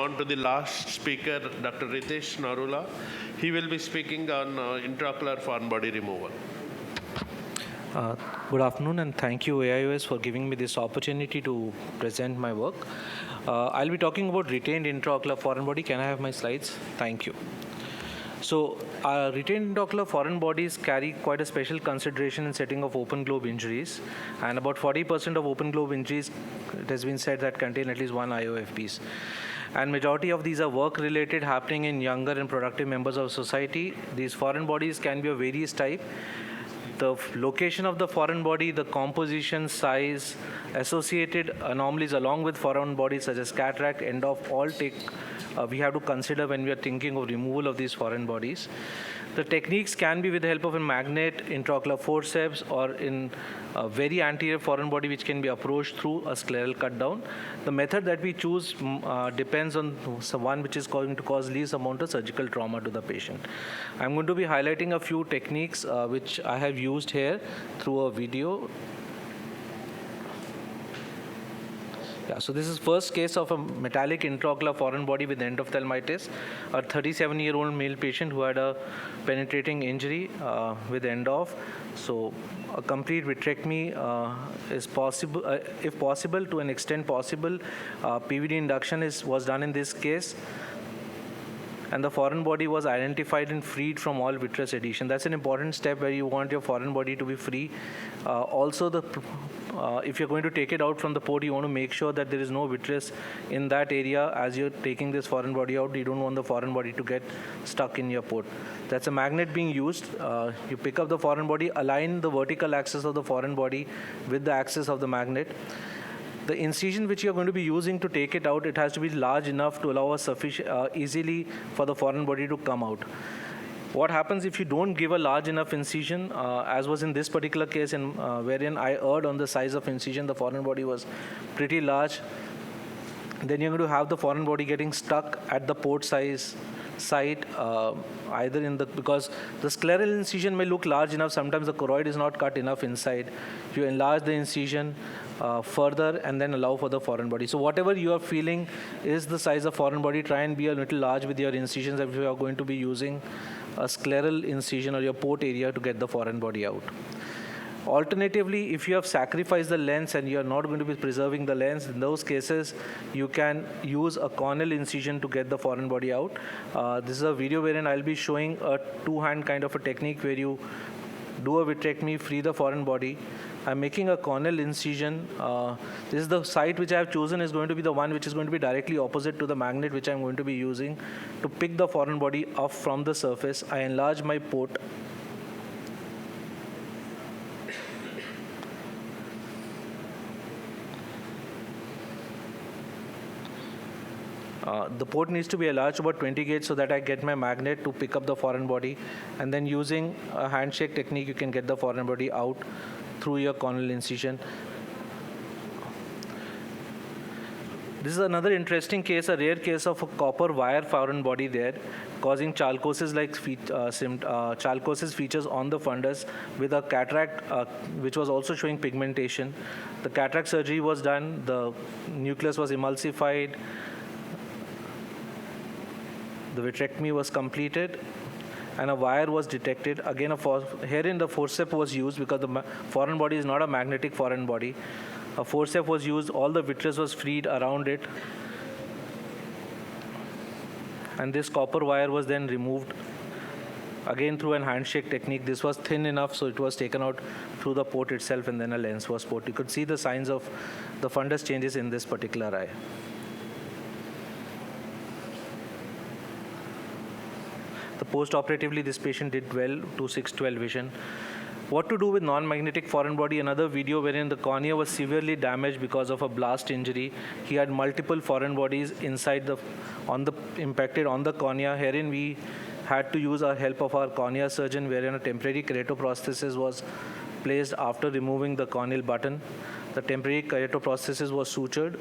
on to the last speaker, Dr. Ritesh Narula. He will be speaking on intraocular foreign body removal. Good afternoon, and thank you AIOS for giving me this opportunity to present my work. I'll be talking about retained intraocular foreign body. Can I have my slides? Thank you. So, retained intraocular foreign bodies carry quite a special consideration in setting of open globe injuries, and about 40% of open globe injuries, it has been said, that contain at least one IOFPs. And majority of these are work-related, happening in younger and productive members of society. These foreign bodies can be of various type. The location of the foreign body, the composition, size, associated anomalies along with foreign bodies such as cataract, end-off, all we have to consider when we are thinking of removal of these foreign bodies. The techniques can be with the help of a magnet, intraocular forceps, or in a very anterior foreign body which can be approached through a scleral cut down. The method that we choose depends on one which is going to cause least amount of surgical trauma to the patient. I'm going to be highlighting a few techniques which I have used here through a video. Yeah, so this is first case of a metallic intraocular foreign body with endophthalmitis, a 37-year-old male patient who had a penetrating injury with end-off. So a complete vitrectomy is possible, if possible, to an extent possible. PVD induction was done in this case, and the foreign body was identified and freed from all vitreous adhesion. That's an important step where you want your foreign body to be free. Also, if you're going to take it out from the port, you want to make sure that there is no vitreous in that area as you're taking this foreign body out. You don't want the foreign body to get stuck in your port. That's a magnet being used. You pick up the foreign body, align the vertical axis of the foreign body with the axis of the magnet. The incision which you're going to be using to take it out, it has to be large enough to allow us easily for the foreign body to come out. What happens if you don't give a large enough incision, as was in this particular case, wherein I erred on the size of incision, the foreign body was pretty large, then you're going to have the foreign body getting stuck at the port size site, because the scleral incision may look large enough, sometimes the choroid is not cut enough inside. You enlarge the incision further and then allow for the foreign body. So whatever you are feeling is the size of foreign body, try and be a little large with your incisions if you are going to be using a scleral incision or your port area to get the foreign body out. Alternatively, if you have sacrificed the lens and you are not going to be preserving the lens, in those cases, you can use a corneal incision to get the foreign body out. This is a video wherein I'll be showing a two-hand kind of a technique where you do a vitrectomy, free the foreign body. I'm making a corneal incision. This is the site which I have chosen is going to be the one which is going to be directly opposite to the magnet which I'm going to be using to pick the foreign body up from the surface. I enlarge my port. The port needs to be enlarged about 20 gauge so that I get my magnet to pick up the foreign body, and then using a handshake technique you can get the foreign body out through your corneal incision. This is another interesting case, a rare case of a copper wire foreign body there, causing chalcosis chalcosis features on the fundus with a cataract which was also showing pigmentation. The cataract surgery was done, the nucleus was emulsified, the vitrectomy was completed, and a wire was detected. Again, herein the forceps was used because the foreign body is not a magnetic foreign body. A forceps was used, all the vitreous was freed around it, and this copper wire was then removed again through an handshake technique. This was thin enough so it was taken out through the port itself, and then a lens was put. You could see the signs of the fundus changes in this particular eye. Post-operatively, this patient did well to 6/12 vision. What to do with non-magnetic foreign body? Another video wherein the cornea was severely damaged because of a blast injury. He had multiple foreign bodies impacted on the cornea. Herein we had to use our help of our cornea surgeon, wherein a temporary keratoprosthesis was placed after removing the corneal button. The temporary keratoprosthesis was sutured.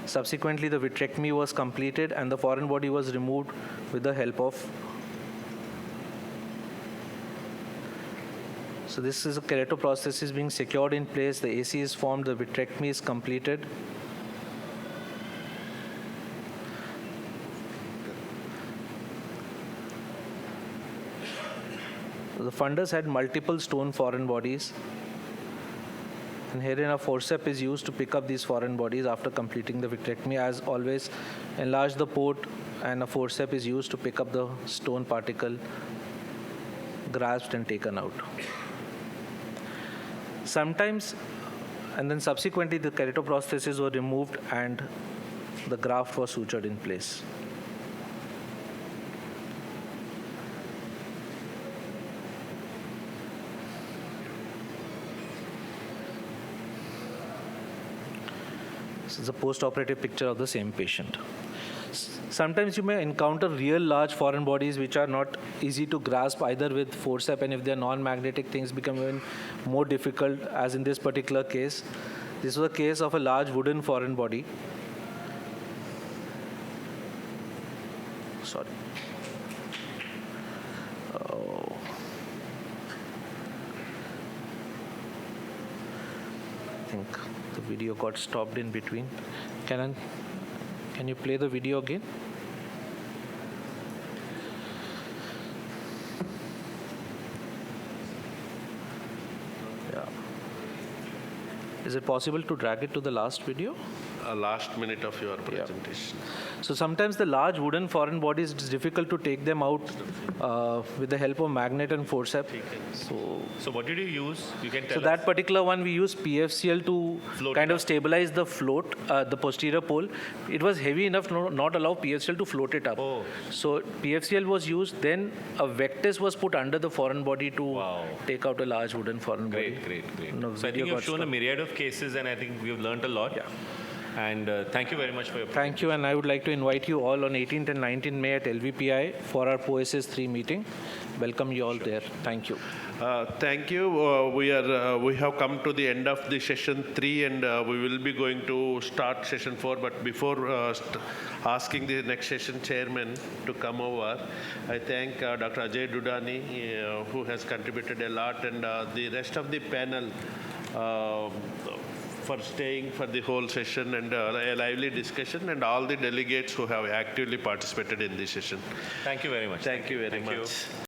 Subsequently, the vitrectomy was completed and the foreign body was removed with the help of So this is a keratoprosthesis being secured in place. The AC is formed. The vitrectomy is completed. The fundus had multiple stone foreign bodies. And herein a forceps is used to pick up these foreign bodies after completing the vitrectomy. As always, enlarge the port and a forceps is used to pick up the stone particle, grasped and taken out. Sometimes, and then subsequently the keratoprostheses were removed and the graft was sutured in place. This is a post-operative picture of the same patient. Sometimes you may encounter real large foreign bodies which are not easy to grasp either with forceps, and if they are non-magnetic, things become even more difficult, as in this particular case. This was a case of a large wooden foreign body. Sorry. Oh. I think the video got stopped in between. Can you play the video again? Yeah. Is it possible to drag it to the last video? Last minute of your presentation. So sometimes the large wooden foreign bodies, it's difficult to take them out with the help of magnet and forceps. So what did you use? You can tell So that particular one we used PFCL to Float kind it of up. stabilize the float, the posterior pole. It was heavy enough to not allow PFCL to float it up. Oh. So PFCL was used, then a vectis was put under the foreign body to Wow. take out a large wooden foreign body. Great. No, So I video think you've got shown a stopped. myriad of cases, and I think we've learned a lot. Yeah. And thank you very much for your Thank you, and I would like to invite you all on 18th and 19th May at LVPI for our POSS 3 meeting. Welcome you all there. Thank you. Thank you. We have come to the end of the session 3, and we will be going to start session 4. But before asking the next session chairman to come over, I thank Dr. Ajay Dudani, who has contributed a lot, and the rest of the panel for staying for the whole session and a lively discussion, and all the delegates who have actively participated in this session. Thank you very much. Thank you very much.